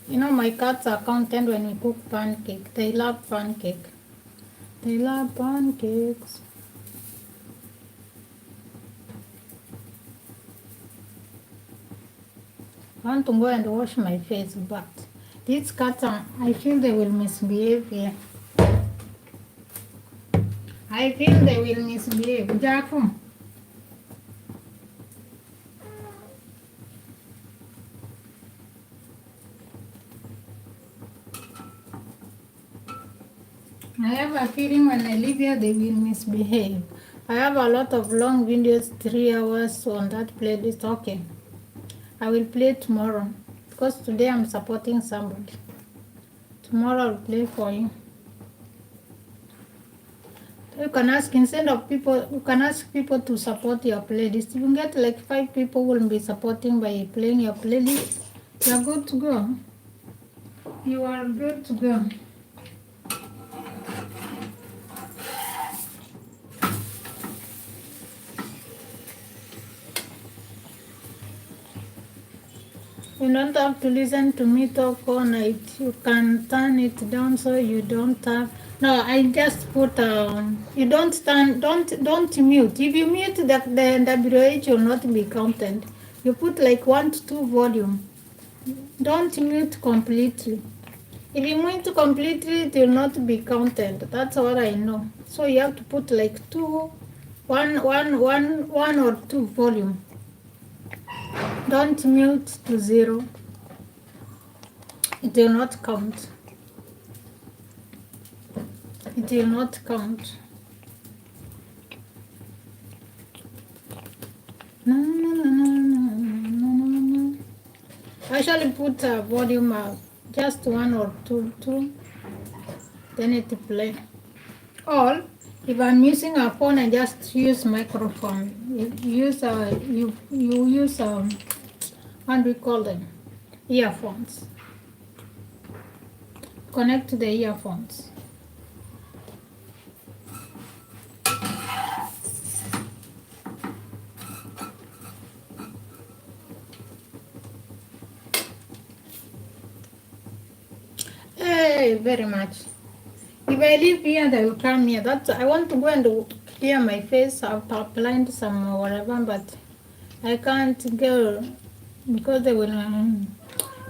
You know, my cats are content when we cook pancake. They love pancake. They love pancakes. I want to go and wash my face, but these cats, I feel they will misbehave here. I feel they will misbehave. Jafu. I have a feeling when I leave here, they will misbehave. I have a lot of long videos, 3 hours on that playlist. Okay, I will play tomorrow because today I'm supporting somebody. Tomorrow I'll play for you. You can ask, instead of people, you can ask people to support your playlist. You can get like 5 people will be supporting by playing your playlist. You are good to go. You are good to go. You don't have to listen to me talk all night. You can turn it down so you don't have. No, I just put. You don't don't mute. If you mute, the WH will not be counted. You put like 1 to 2 volume. Don't mute completely. If you mute completely, it will not be counted. That's what I know. So you have to put like 1 or 2 volume. Don't mute to 0. It will not count. It will not count. No, no, no, no, no, no, no, no. I shall put a volume just 1 or 2, then it play. Or if I'm using a phone, I just use microphone. You use you use what do we call them? Earphones. Connect to the earphones. Hey, very much. If I leave here, they will come here. That's I want to go and clear my face. I've applied some or whatever, but I can't go because they will.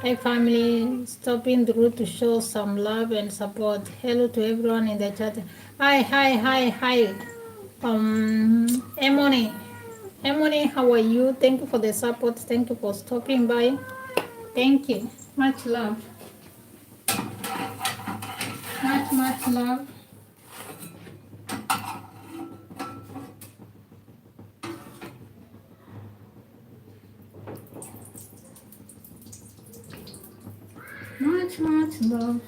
My family stopping through to show some love and support. Hello to everyone in the chat. Hi. Emony. Emony, how are you? Thank you for the support. Thank you for stopping by. Thank you. Much love. Much love. Much love.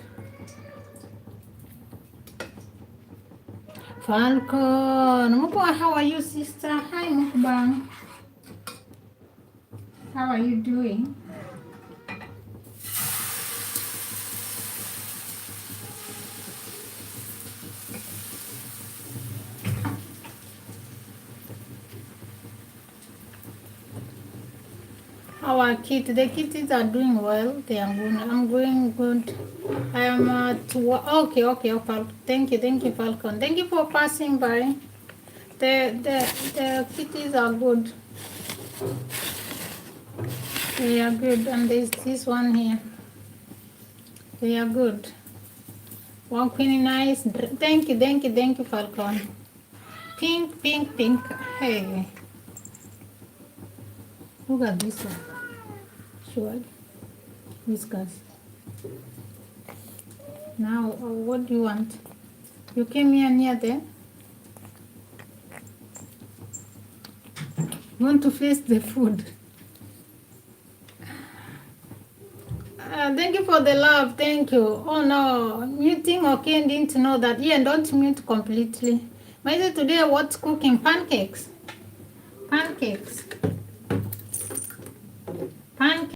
Falcon. How are you, sister? Hi, Mukbang. How are you doing? Our kids, the kids are doing well. They are good. I'm doing good. I am at work. Okay, Falcon. Thank you, Falcon. Thank you for passing by. The kitties are good. They are good, and there's this one here. They are good. Walking nice. Thank you, Falcon. Pink. Hey, look at this one. Sure. Whiskers. Now, what do you want? You came here near there? You want to face the food? Thank you for the love. Thank you. Oh no, muting. Okay, didn't know that. Yeah, don't mute completely. Maybe today what's cooking? Pancakes.